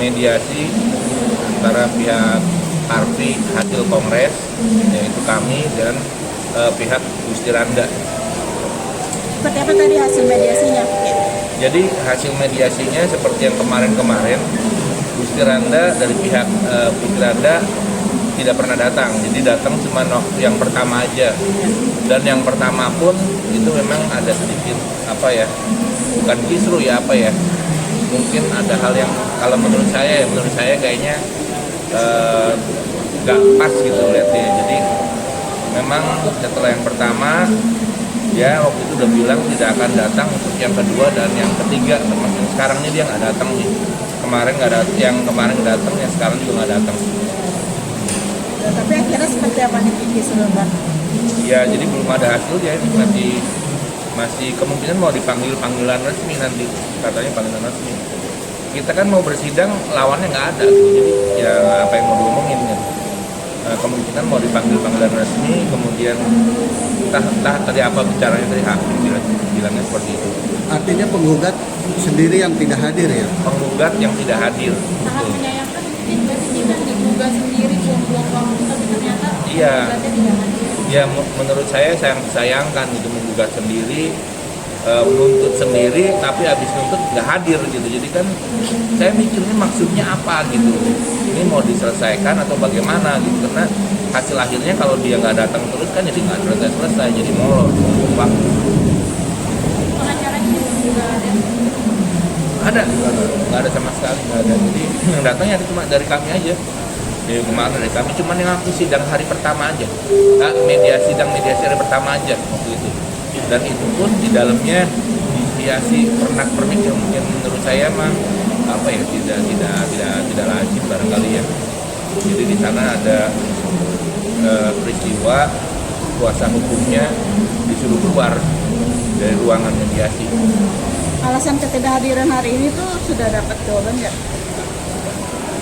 mediasi antara pihak Harvey hasil kongres, yaitu kami dan pihak Gusti Randa. Seperti apa tadi hasil mediasinya? Jadi hasil mediasinya seperti yang kemarin-kemarin, Gusti Randa dari pihak Gusti Randa tidak pernah datang. Jadi datang cuma waktu yang pertama aja. Dan yang pertama pun itu memang ada sedikit bukan kisru mungkin ada hal yang kalau menurut saya kayaknya nggak pas gitu lihatnya. Jadi memang setelah yang pertama dia waktu itu udah bilang tidak akan datang untuk yang kedua dan yang ketiga, termasuk sekarang ini dia nggak datang nih. Yang kemarin datang, yang sekarang juga nggak datang. Tapi akhirnya seperti apa nih keseluruhan? Ya, jadi belum ada hasilnya, masih kemungkinan mau dipanggil panggilan resmi nanti, katanya panggilan resmi. Kita kan mau bersidang, lawannya nggak ada, gitu. Jadi ya apa yang mau diomongin ya. Kemungkinan mau dipanggil panggilan resmi, kemudian entah tadi apa bicaranya dari hakim bilangnya seperti itu. Artinya penggugat sendiri yang tidak hadir ya? Penggugat yang tidak hadir. Sangat menyayangkan mungkin berarti tidak digugat sendiri buang-buang waktu, tapi ternyata Iya. penggugatnya tidak hadir. Ya menurut saya sayangkan gitu, menggugat sendiri, menuntut sendiri, tapi habis nuntut nggak hadir gitu. Jadi kan saya mikirnya maksudnya apa gitu, ini mau diselesaikan atau bagaimana gitu, karena hasil akhirnya kalau dia nggak datang terus kan jadi nggak selesai, jadi molor waktu. Pengacaranya juga ada. Nggak ada sama sekali, nggak ada. Jadi yang datangnya cuma dari kami aja. Dari kemarin dari kami, cuman yang aku sidang hari pertama aja, mediasi hari pertama aja waktu itu. Dan itu pun di dalamnya mediasi pernak-pernik yang mungkin menurut saya mah tidak lazim barangkali ya. Jadi di sana ada peristiwa kuasa hukumnya disuruh keluar dari ruangan mediasi. Alasan ketidakhadiran hari ini tuh sudah dapat jawaban nggak?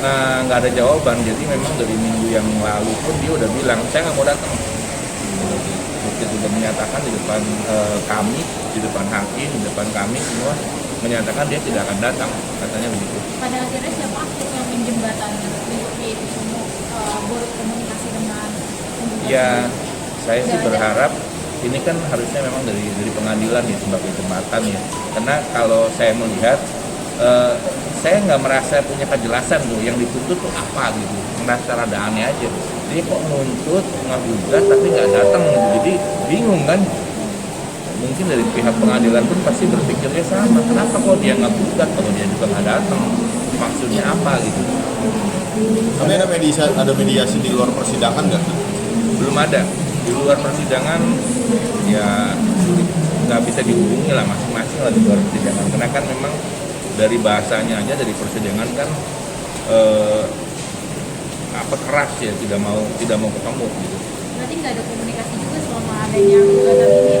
Nah, nggak ada jawaban. Jadi memang dari minggu yang lalu pun dia udah bilang saya nggak mau datang. Dia sudah menyatakan di depan kami, di depan hakim, di depan kami semua menyatakan dia tidak akan datang, katanya begitu. Pada akhirnya siapa yang menjembatani itu semua buruk komunikasi dengan penggugat? Ya, saya sih berharap ini kan harusnya memang dari pengadilan ya sebagai jembatan ya. Karena kalau saya melihat saya nggak merasa punya kejelasan tuh yang dituntut tuh apa gitu, merasa rada aneh aja. Jadi kok nuntut ngagugat tapi nggak datang gitu, jadi bingung kan. Mungkin dari pihak pengadilan pun pasti berpikirnya sama, kenapa kok dia ngagugat kalau dia juga nggak datang, maksudnya apa gitu. Tapi ada mediasi di luar persidangan nggak? Belum ada. Di luar persidangan ya nggak bisa dihubungi lah masing-masing lah di luar persidangan, karena kan memang dari bahasanya aja dari persidangan kan keras ya, tidak mau ketemu gitu. Berarti nggak ada komunikasi juga selama adanya gugatan ini ya?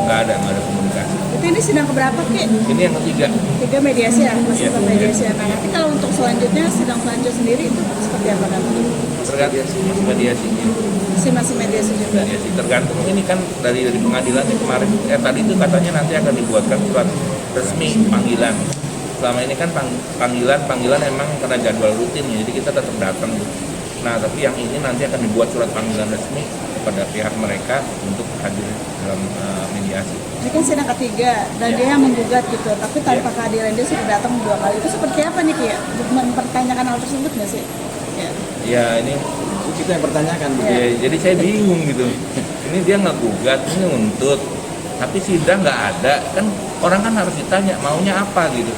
Nggak ada komunikasi. Itu ini sidang keberapa Ki? Ini yang ketiga. 3 mediasi ya, masih Iya, mediasi ya. Nah, nanti kalau untuk selanjutnya sidang selanjutnya sendiri itu seperti apa nanti? Tergantung mediasi. Masih mediasi juga. Mediasi tergantung ini kan dari pengadilan yang kemarin tadi itu katanya nanti akan dibuatkan surat resmi panggilan. Selama ini kan panggilan emang karena jadwal rutin ya, jadi kita tetap datang gitu. Nah, tapi yang ini nanti akan dibuat surat panggilan resmi kepada pihak mereka untuk hadir dalam mediasi. Ini kan sidang ketiga dan dia yang menggugat gitu, tapi tanpa kehadiran dia sudah datang 2 kali. Itu seperti apa nih Ki? Mempertanyakan hal tersebut nggak sih? Ya ini Kita yang pertanyakan. ya, jadi saya bingung gitu. Ini dia nggak gugat, ini nuntut, tapi sidang nggak ada. Kan orang kan harus ditanya maunya apa gitu.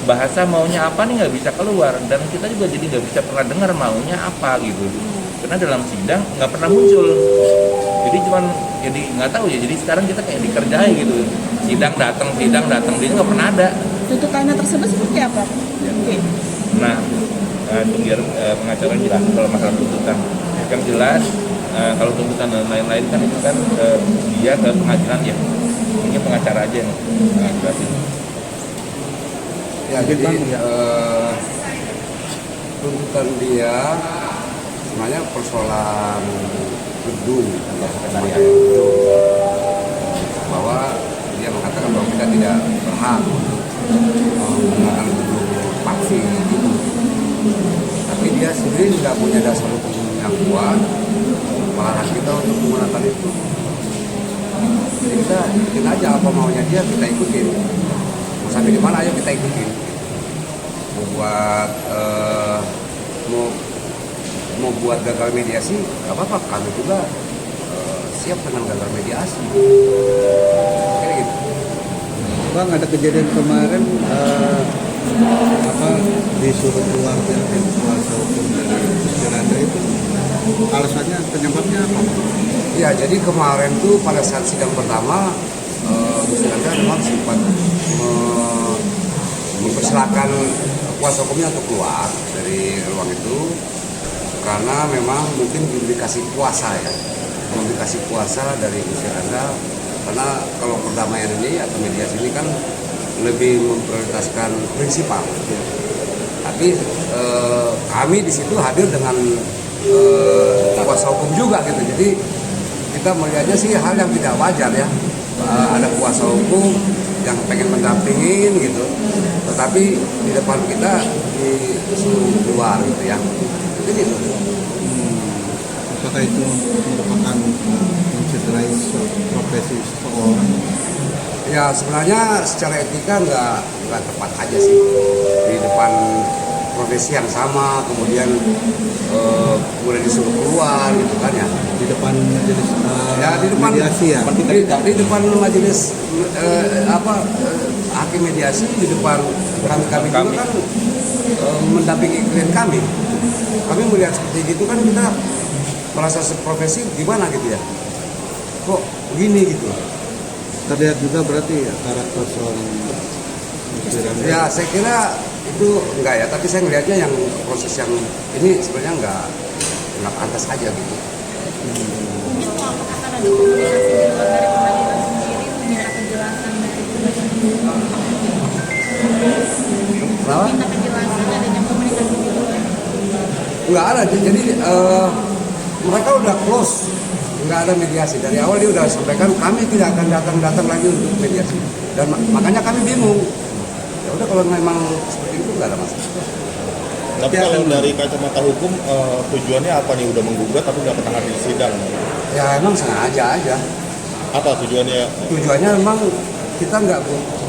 Bahasa maunya apa nih nggak bisa keluar, dan kita juga jadi nggak bisa pernah dengar maunya apa gitu. Karena dalam sidang nggak pernah muncul. Jadi jadi nggak tahu ya. Jadi sekarang kita kayak dikerjai gitu. Sidang datang, dia nggak pernah ada. Tuntutannya tersebut seperti apa? Ki? Nah, biar pengacara jelas kalau masalah tuntutan. Yang jelas kalau tuntutan dan lain-lain kan itu kan dia ke pengadilan ya. Mungkin pengacara aja yang jelasin. Ya, jadi tuntutan dia sebenarnya persoalan gedung atau sekretariat gedung, bahwa dia mengatakan bahwa kita tidak berhak untuk menggunakan gedung paksi itu. tapi dia sendiri nggak punya dasar hukum yang kuat, melarang kita untuk menggunakan itu. Jadi kita ikutin aja apa maunya dia, kita ikutin. Mau sampai di mana ayo kita ikutin. Mau buat mau buat gagal mediasi, nggak apa-apa. Kami juga siap dengan gagal mediasi. Kayak gitu. Bang, ada kejadian kemarin disuruh keluar dari kuasa hukum dari Gusti Randa itu, alasannya penyebabnya apa? Ya, jadi kemarin tuh pada saat sidang pertama Gusti Randa memang sempat mempersilahkan kuasa hukumnya untuk keluar dari ruang itu karena memang mungkin dikasih kuasa ya, dikasih kuasa dari Gusti Randa. Karena kalau perdamaian ini atau mediasi ini kan lebih memprioritaskan prinsipal. Tapi kami di situ hadir dengan kuasa hukum juga gitu. Jadi kita melihatnya sih hal yang tidak wajar ya. Ada kuasa hukum yang pengen mendampingin gitu, tetapi di depan kita disuruh keluar gitu ya. Jadi itu. Apakah itu merupakan mencederai profesi seseorang? Ya sebenarnya secara etika nggak tepat aja sih di depan profesi yang sama, kemudian kemudian disuruh keluar gitu kan ya. Di depan majelis Ya di depan mediasi ya? di depan majelis hakim mediasi, di depan kami juga kan mendampingi klien kami. Kami melihat seperti itu kan kita merasa seprofesi gimana gitu ya. Kok begini gitu. Terlihat juga berarti ya karakter seorang Gusti Randa. Ya saya kira itu enggak ya, tapi saya melihatnya yang proses yang ini sebenarnya enggak pantas aja gitu. Itu apakah akan ada komunikasi di luar dari pengadilan sendiri meminta kejelasan dari Kenapa? minta kejelasan adanya komunikasi di luar? Enggak ada, jadi mereka udah close, nggak ada mediasi. Dari awal dia udah sampaikan kami tidak akan datang lagi untuk mediasi. Dan makanya kami bingung. Ya udah kalau memang seperti itu nggak ada masalah. Tapi kalau dari kacamata hukum tujuannya apa nih, udah menggugat tapi nggak pernah hadir sidang? Ya emang sengaja aja. Apa tujuannya? Tujuannya memang kita nggak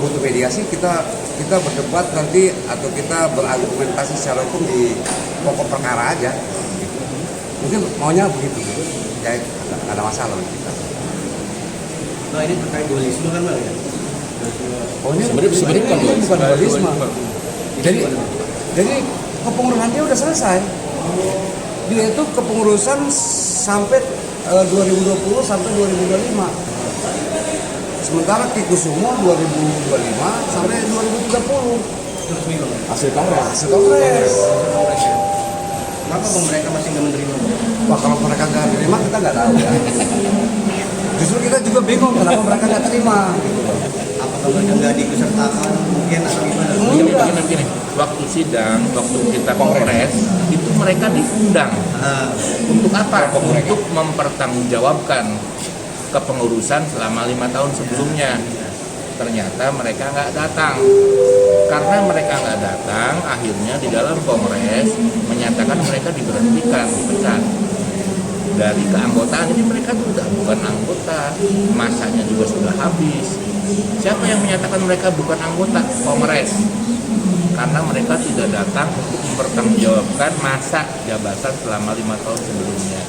butuh mediasi, kita berdebat nanti atau kita berargumentasi secara hukum di pokok perkara aja. Mungkin maunya begitu. Ya nggak ada masalah bagi kita. Nah, ini terkait dualisme kan Bang ya? Oh ini Sebenarnya bukan dualisme. Jadi kepengurusan dia udah selesai. Dia itu kepengurusan sampai 2020 sampai 2025. Sementara Ki Kusumo 2025 sampai 2030. Hasil kongres. Hasil kongres. Kenapa Bang mereka masih nggak menerima? Wah kalau mereka nggak terima kita nggak tahu ya. Justru kita juga bingung kenapa mereka nggak terima. Apakah mereka nggak diikutsertakan mungkin atau gimana? Begini, waktu sidang, waktu kita kongres, itu mereka diundang. Untuk apa? Untuk mempertanggungjawabkan kepengurusan selama 5 tahun sebelumnya. Ternyata mereka nggak datang. Karena mereka nggak datang, akhirnya di dalam kongres menyatakan mereka diberhentikan, dipecat dari keanggotaan. Jadi mereka tuh udah bukan anggota, masanya juga sudah habis. Siapa yang menyatakan mereka bukan anggota? Kongres. Karena mereka tidak datang untuk mempertanggungjawabkan masa jabatan selama 5 tahun sebelumnya.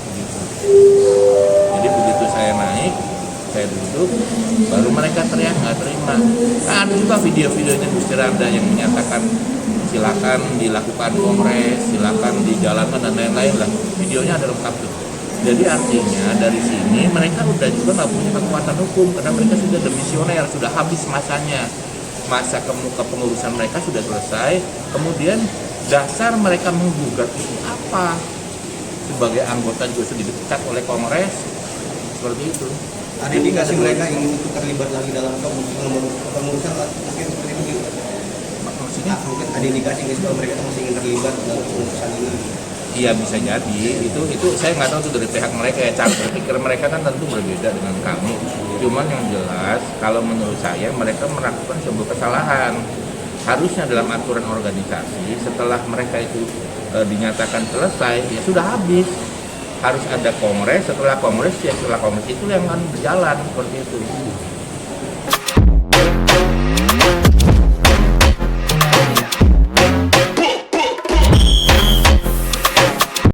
Begitu. Jadi begitu saya naik, saya duduk, baru mereka teriak nggak terima. Nah, ada juga video-videonya Gusti Randa yang menyatakan silakan dilakukan kongres, silakan dijalankan dan lain-lain lah. Videonya ada lengkap tuh. Jadi artinya dari sini mereka udah juga nggak punya kekuatan hukum karena mereka sudah demisioner, sudah habis masanya. Masa kepengurusan mereka sudah selesai. Kemudian dasar mereka menggugat itu apa? Sebagai anggota juga sudah dipecat oleh kongres, seperti itu. Ada indikasi mereka ingin terlibat lagi dalam kepengurusan mungkin seperti itu juga. Maksudnya? Mungkin ada indikasi bahwa mereka masih ingin terlibat dalam kepengurusan ini. Iya bisa jadi, itu saya nggak tahu tuh dari pihak mereka ya, cara berpikir mereka kan tentu berbeda dengan kami. Cuman yang jelas kalau menurut saya mereka melakukan sebuah kesalahan harusnya dalam aturan organisasi setelah mereka itu dinyatakan selesai ya sudah habis, harus ada kongres, setelah kongres itu yang akan berjalan seperti itu.